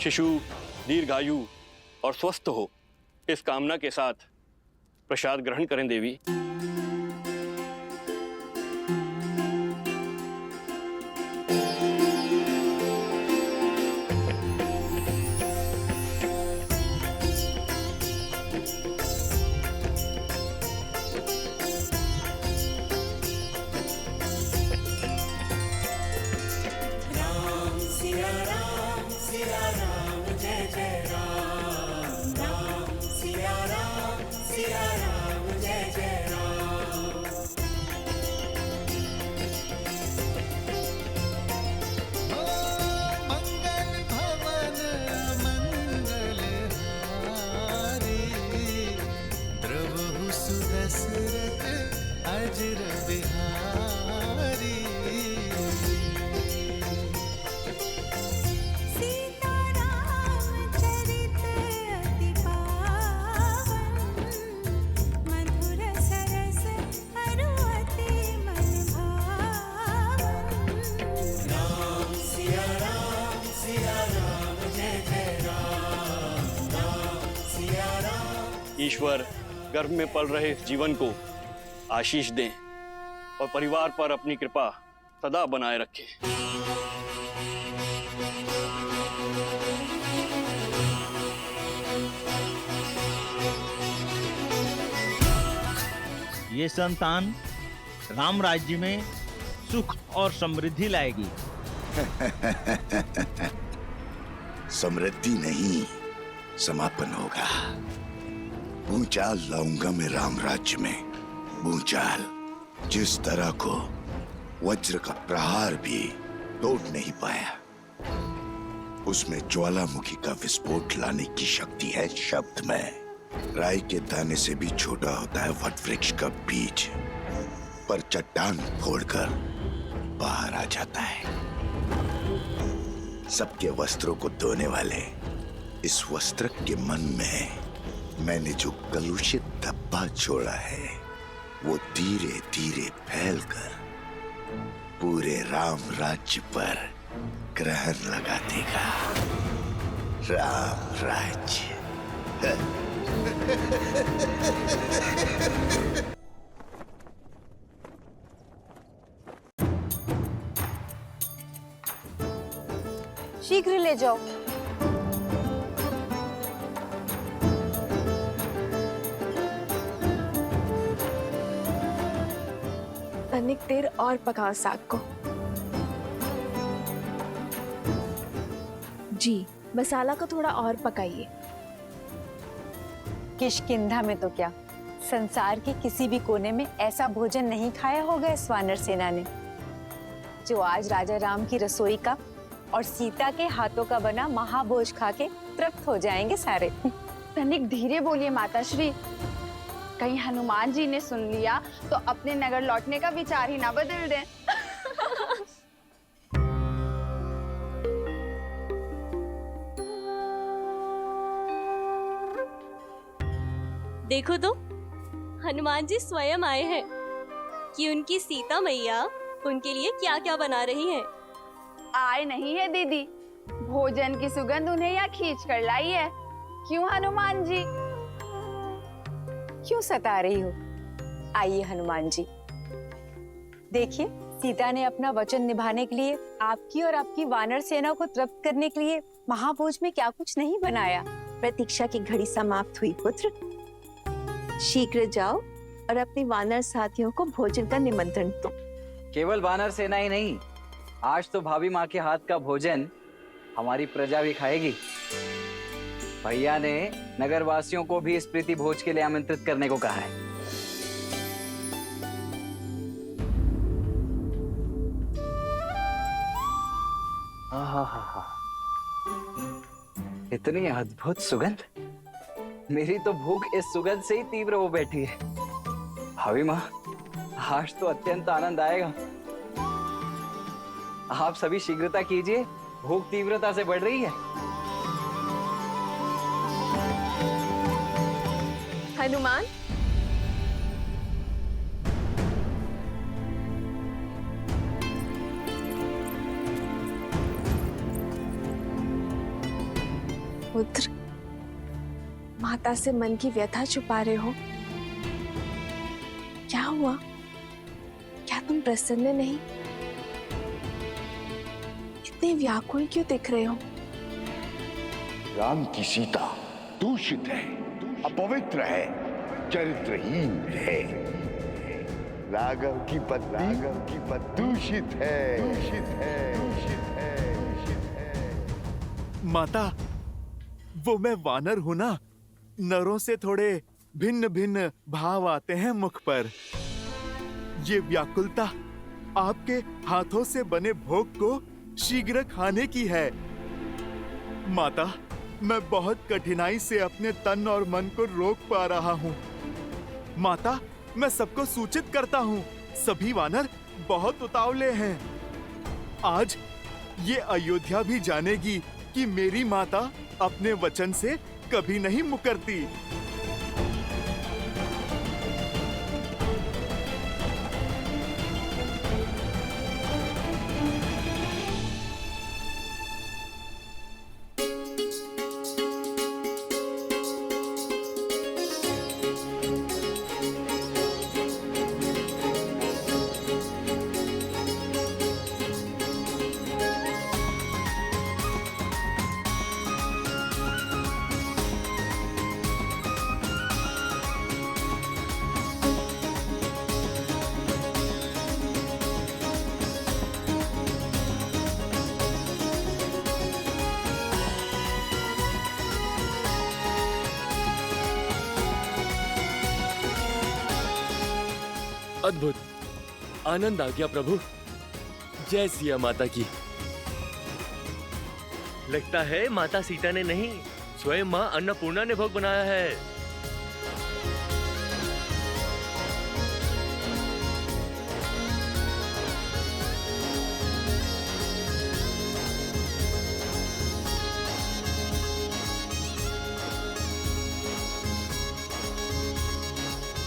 शिशु दीर्घायु और स्वस्थ हो, इस कामना के साथ प्रसाद ग्रहण करें देवी। ईश्वर गर्भ में पल रहे इस जीवन को आशीष दें और परिवार पर अपनी कृपा सदा बनाए रखें। ये संतान राम राज्य में सुख और समृद्धि लाएगी। समृद्धि नहीं, समापन होगा। भूचाल लाऊंगा मैं राम राज्य में, भूचाल जिस तरह को वज्र का प्रहार भी तोड़ नहीं पाया। उसमें ज्वालामुखी का विस्फोट लाने की शक्ति है शब्द में। राई के दाने से भी छोटा होता है वट वृक्ष का बीज, पर चट्टान फोड़कर बाहर आ जाता है। सबके वस्त्रों को धोने वाले इस वस्त्र के मन में मैंने जो कलुषित धब्बा छोड़ा है, वो धीरे धीरे फैलकर पूरे राम राज्य पर ग्रहण लगा देगा। राम राज्य। शीघ्र ले जाओ। तनिक देर और पकाओ साग को। जी, मसाला को थोड़ा और पकाइए। किष्किंधा में तो क्या, संसार के किसी भी कोने में ऐसा भोजन नहीं खाया होगा इस वानर सेना ने, जो आज राजा राम की रसोई का और सीता के हाथों का बना महाभोज खा के तृप्त हो जाएंगे सारे। तनिक धीरे बोलिए माताश्री, कहीं हनुमान जी ने सुन लिया तो अपने नगर लौटने का विचार ही ना बदल दें। देखो तो, हनुमान जी स्वयं आए हैं कि उनकी सीता मैया उनके लिए क्या क्या बना रही हैं। आए नहीं है दीदी, भोजन की सुगंध उन्हें यहाँ खींच कर लाई है। क्यों हनुमान जी? क्यों सता रही हो? आइए हनुमान जी, देखिए सीता ने अपना वचन निभाने के लिए आपकी और आपकी वानर सेना को तृप्त करने के लिए महाभोज में क्या कुछ नहीं बनाया। प्रतीक्षा की घड़ी समाप्त हुई पुत्र, शीघ्र जाओ और अपने वानर साथियों को भोजन का निमंत्रण दो। केवल वानर सेना ही नहीं, आज तो भाभी माँ के हाथ का भोजन हमारी प्रजा भी खाएगी। भैया ने नगरवासियों को भी इस प्रीति भोज के लिए आमंत्रित करने को कहा है। इतनी अद्भुत सुगंध, मेरी तो भूख इस सुगंध से ही तीव्र हो बैठी है। भाभी माँ, आज तो अत्यंत आनंद आएगा। आप सभी शीघ्रता कीजिए, भूख तीव्रता से बढ़ रही है। हनुमान, पुत्र, माता से मन की व्यथा छुपा रहे हो? क्या हुआ? क्या तुम प्रसन्न नहीं? इतने व्याकुल क्यों दिख रहे हो? राम की सीता दूषित है, अपवित्र है, चरित्रहीन है। राघव की पत्नी दूषित है, दूषित है, दूषित है, दूषित है। माता, वो मैं वानर हूं ना, नरों से थोड़े भिन्न भिन्न भाव आते हैं मुख पर। ये व्याकुलता आपके हाथों से बने भोग को शीघ्र खाने की है। माता, मैं बहुत कठिनाई से अपने तन और मन को रोक पा रहा हूँ। माता, मैं सबको सूचित करता हूँ, सभी वानर बहुत उतावले हैं। आज ये अयोध्या भी जानेगी कि मेरी माता अपने वचन से कभी नहीं मुकरती। अद्भुत, आनंद आ गया प्रभु। जय सिया माता की। लगता है माता सीता ने नहीं, स्वयं मां अन्नपूर्णा ने भोग बनाया है।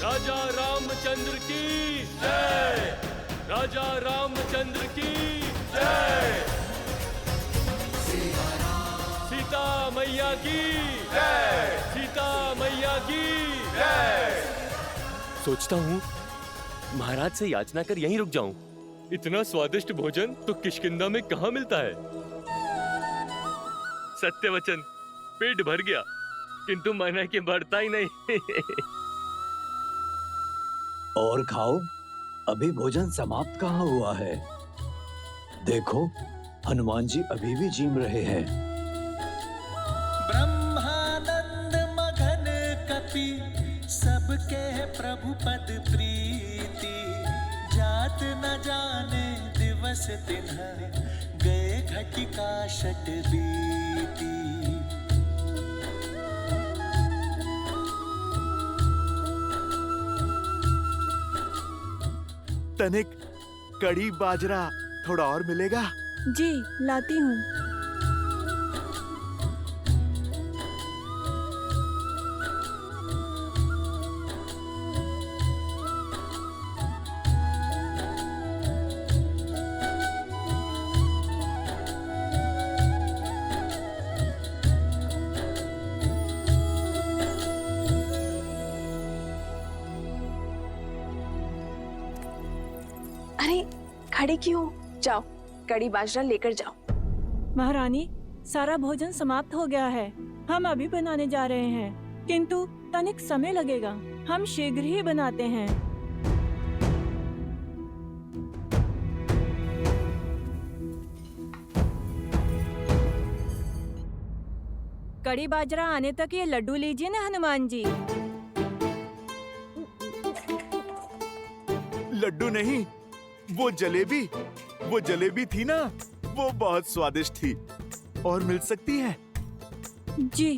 राजा रामचंद्र की जय, राजा रामचंद्र की जय, सीता मैया की जय, सीता मैया की जय। सोचता हूँ महाराज से याचना कर यहीं रुक जाऊं। इतना स्वादिष्ट भोजन तो किष्किंधा में कहाँ मिलता है। सत्य वचन, पेट भर गया किंतु मन है कि बढ़ता ही नहीं। और खाओ, अभी भोजन समाप्त कहाँ हुआ है। देखो, हनुमान जी अभी भी जीम रहे हैं। ब्रह्मानंद मगन कपि सबके प्रभु पद प्रीति, जात न जाने दिवस तिन्ह गए घटिका शत बीती। तनिक कड़ी बाजरा थोड़ा और मिलेगा? जी, लाती हूँ। अरे, खड़े क्यों? जाओ, कड़ी बाजरा लेकर जाओ। महारानी, सारा भोजन समाप्त हो गया है। हम अभी बनाने जा रहे हैं, किंतु तनिक समय लगेगा। हम शीघ्र ही बनाते हैं। कड़ी बाजरा आने तक ये लड्डू लीजिए ना हनुमान जी। लड्डू नहीं, वो जलेबी थी ना, वो बहुत स्वादिष्ट थी। और मिल सकती है? जी।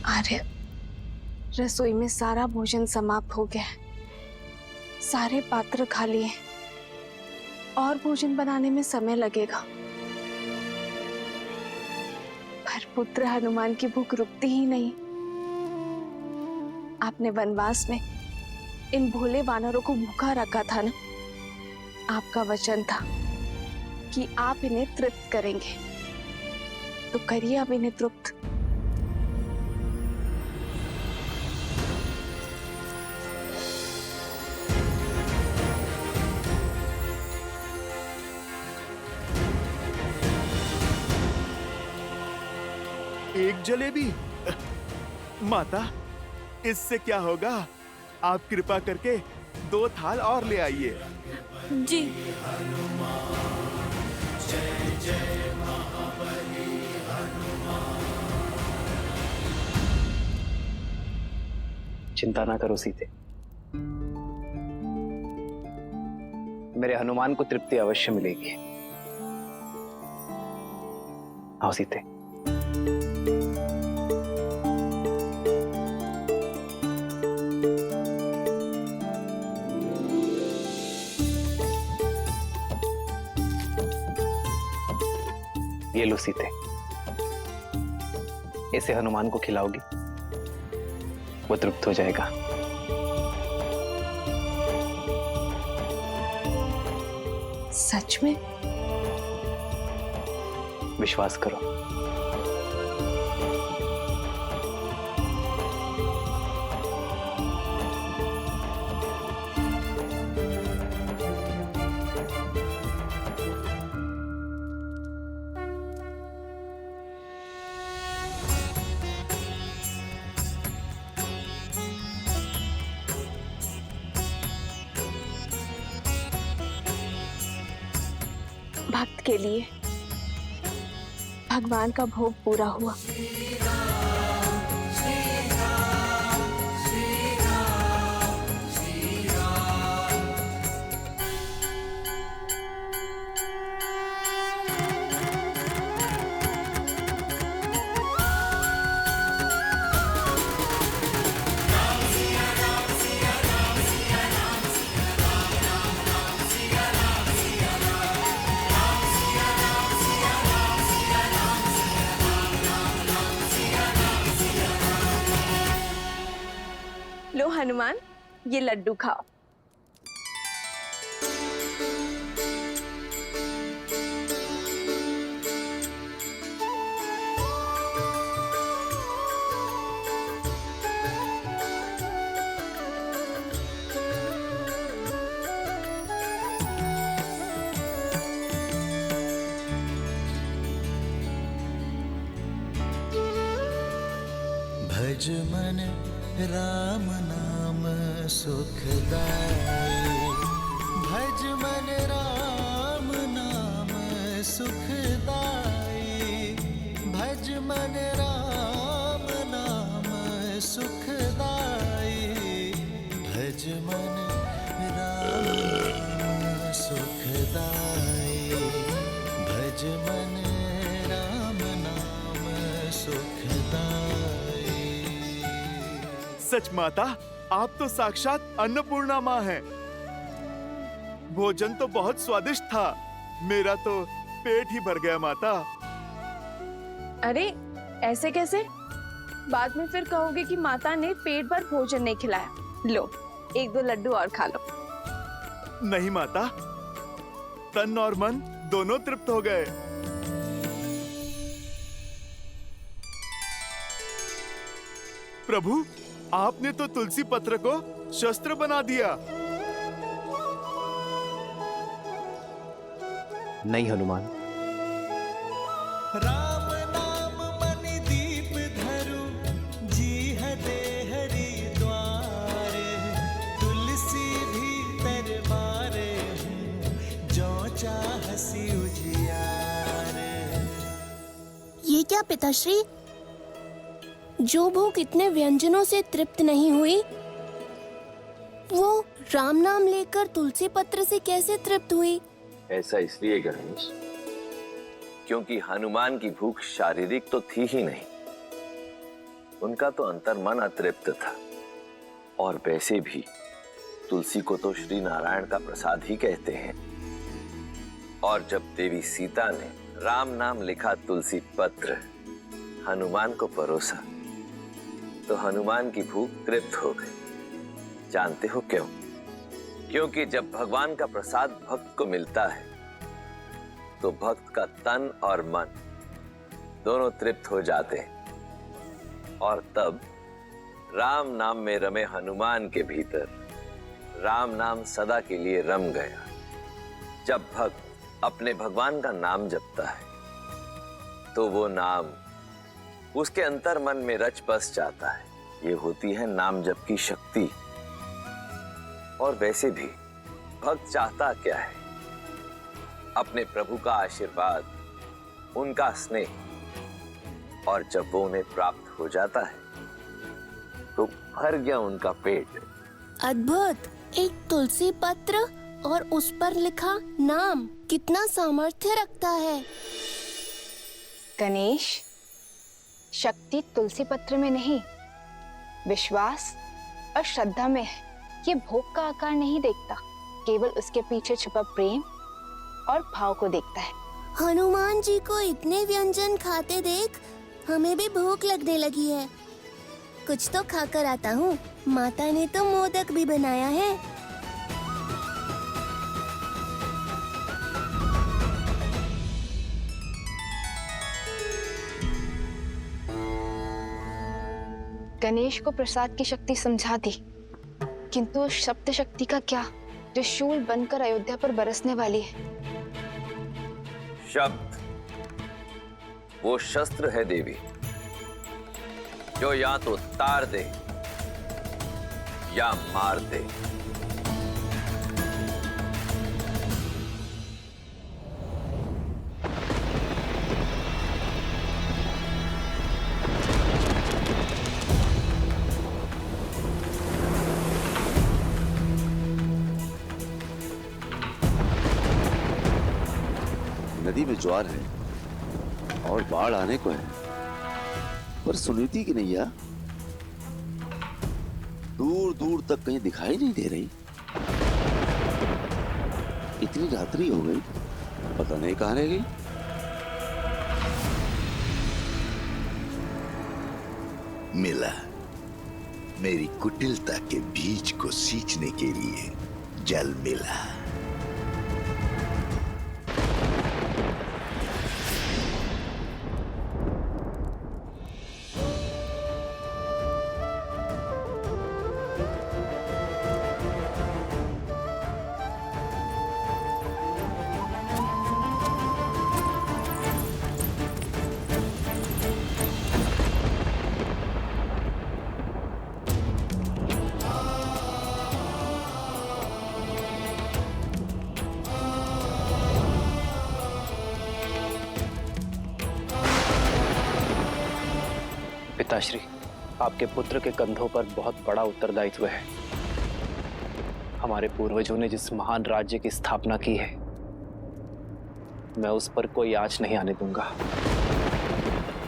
आर्य, रसोई में सारा भोजन समाप्त हो गया है। सारे पात्र खाली हैं। और भोजन बनाने में समय लगेगा। पर पुत्र हनुमान की भूख रुकती ही नहीं। आपने वनवास में इन भोले वानरों को भूखा रखा था ना, आपका वचन था कि आप इन्हें तृप्त करेंगे, तो करिए अब इन्हें तृप्त। एक जलेबी? माता, इससे क्या होगा? आप कृपा करके 2 थाल और ले आइए। जी। चिंता ना करो सीते, मेरे हनुमान को तृप्ति अवश्य मिलेगी। आओ सीते। ये लो सीते, इसे हनुमान को खिलाओगी, वो तृप्त हो जाएगा। सच में? विश्वास करो। भक्त के लिए भगवान का भोग पूरा हुआ। लो हनुमान, ये लड्डू खाओ। भज मन राम नाम सुखदाई, भज मन राम नाम सुखदाई, भज मन राम नाम सुखदाई, भज मन राम नाम सुखदाई, भज मन राम नाम सुखदाई। सच माता, आप तो साक्षात अन्नपूर्णा माँ हैं। भोजन तो बहुत स्वादिष्ट था, मेरा तो पेट ही भर गया माता। अरे ऐसे कैसे? बाद में फिर कहोगे कि माता ने पेट भर भोजन नहीं खिलाया। लो 1-2 लड्डू और खा लो। नहीं माता, तन और मन दोनों तृप्त हो गए। प्रभु, आपने तो तुलसी पत्र को शस्त्र बना दिया। नहीं हनुमान, राम नाम मणि दीप धरु, जीह दे हरि द्वार, तुलसी भीतर बारे हूँ, जो चाहसी उजियार। ये क्या पिताश्री? जो भूख इतने व्यंजनों से तृप्त नहीं हुई, वो राम नाम लेकर तुलसी पत्र से कैसे तृप्त हुई? ऐसा इसलिए गणेश, क्योंकि हनुमान की भूख शारीरिक तो थी ही नहीं, उनका तो अंतर्मन अतृप्त था। और वैसे भी तुलसी को तो श्री नारायण का प्रसाद ही कहते हैं। और जब देवी सीता ने राम नाम लिखा तुलसी पत्र हनुमान को परोसा, तो हनुमान की भूख तृप्त हो गई। जानते हो क्यों? क्योंकि जब भगवान का प्रसाद भक्त को मिलता है तो भक्त का तन और मन दोनों तृप्त हो जाते हैं और तब राम नाम में रमे हनुमान के भीतर राम नाम सदा के लिए रम गया। जब भक्त अपने भगवान का नाम जपता है तो वो नाम उसके अंतर मन में रच बस जाता है। ये होती है नाम जप की शक्ति। और वैसे भी भक्त चाहता क्या है? अपने प्रभु का आशीर्वाद, उनका स्नेह। और जब वो उन्हें प्राप्त हो जाता है तो भर गया उनका पेट। अद्भुत! एक तुलसी पत्र और उस पर लिखा नाम कितना सामर्थ्य रखता है। गणेश, शक्ति तुलसी पत्र में नहीं, विश्वास और श्रद्धा में है। ये भोग का आकार नहीं देखता, केवल उसके पीछे छुपा प्रेम और भाव को देखता है। हनुमान जी को इतने व्यंजन खाते देख हमें भी भूख लगने लगी है। कुछ तो खाकर आता हूँ। माता ने तो मोदक भी बनाया है। गणेश को प्रसाद की शक्ति समझा दी, किंतु उस शब्द शक्ति का क्या जो शूल बनकर अयोध्या पर बरसने वाली है? शब्द वो शस्त्र है देवी, जो या तो तार दे या मार दे। नदी में ज्वार है और बाढ़ आने को है, पर सुनीति की नैया दूर दूर तक कहीं दिखाई नहीं दे रही। इतनी रात्रि हो गई, पता नहीं कहां रह गई। मिला, मेरी कुटिलता के बीज को सींचने के लिए जल मिला। पिताश्री, आपके पुत्र के कंधों पर बहुत बड़ा उत्तरदायित्व है। हमारे पूर्वजों ने जिस महान राज्य की स्थापना की है, मैं उस पर कोई आंच नहीं आने दूंगा,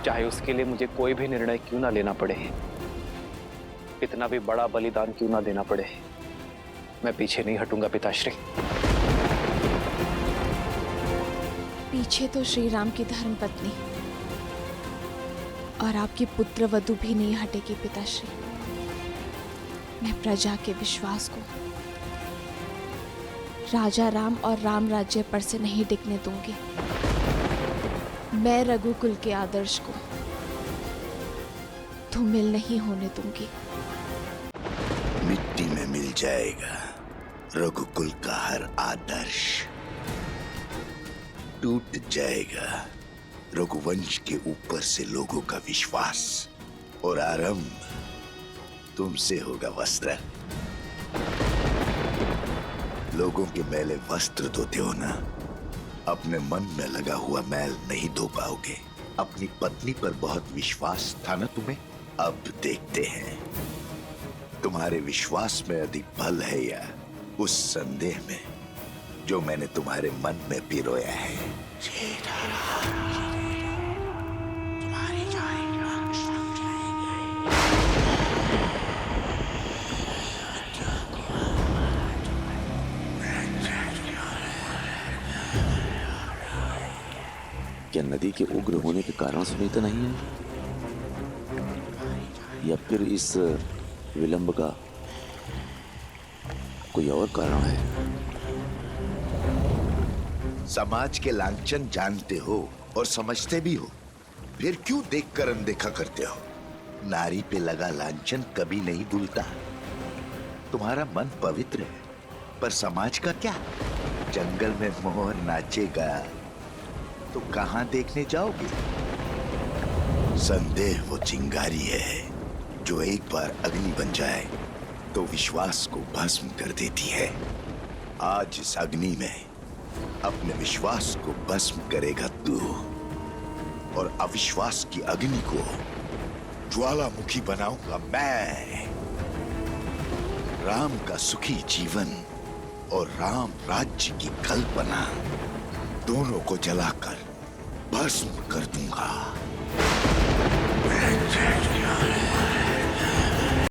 चाहे उसके लिए मुझे कोई भी निर्णय क्यों ना लेना पड़े, कितना भी बड़ा बलिदान क्यों ना देना पड़े। मैं पीछे नहीं हटूंगा पिताश्री। पीछे तो श्री राम की धर्मपत्नी और आपकी पुत्र वधु भी नहीं हटेगी पिताश्री। मैं प्रजा के विश्वास को, राजा राम और राम राज्य पर से नहीं टिकने दूंगी। मैं रघुकुल के आदर्श को धूमिल नहीं होने दूंगी। मिट्टी में मिल जाएगा रघुकुल का हर आदर्श, टूट जाएगा रघुवंश के ऊपर से लोगों का विश्वास, और आरंभ तुमसे होगा वस्त्र। लोगों के मैले वस्त्र धोते हो ना, अपने मन में लगा हुआ मैल नहीं धो पाओगे। अपनी पत्नी पर बहुत विश्वास था ना तुम्हें, अब देखते हैं तुम्हारे विश्वास में अधिक बल है या उस संदेह में जो मैंने तुम्हारे मन में पिरोया है। क्या नदी के उग्र होने के कारण सुनीता नहीं है, या फिर इस विलंब का कोई और कारण है? समाज के लांछन जानते हो और समझते भी हो, फिर क्यों देखकर अनदेखा करते हो? नारी पे लगा लांछन कभी नहीं भूलता। तुम्हारा मन पवित्र है, पर समाज का क्या? जंगल में मोर नाचेगा तो कहां देखने जाओगे? संदेह वो चिंगारी है जो एक बार अग्नि बन जाए तो विश्वास को भस्म कर देती है। आज इस अग्नि में अपने विश्वास को भस्म करेगा तू, और अविश्वास की अग्नि को ज्वालामुखी बनाऊंगा मैं। राम का सुखी जीवन और राम राज्य की कल्पना दोनों को जलाकर भस्म कर दूंगा।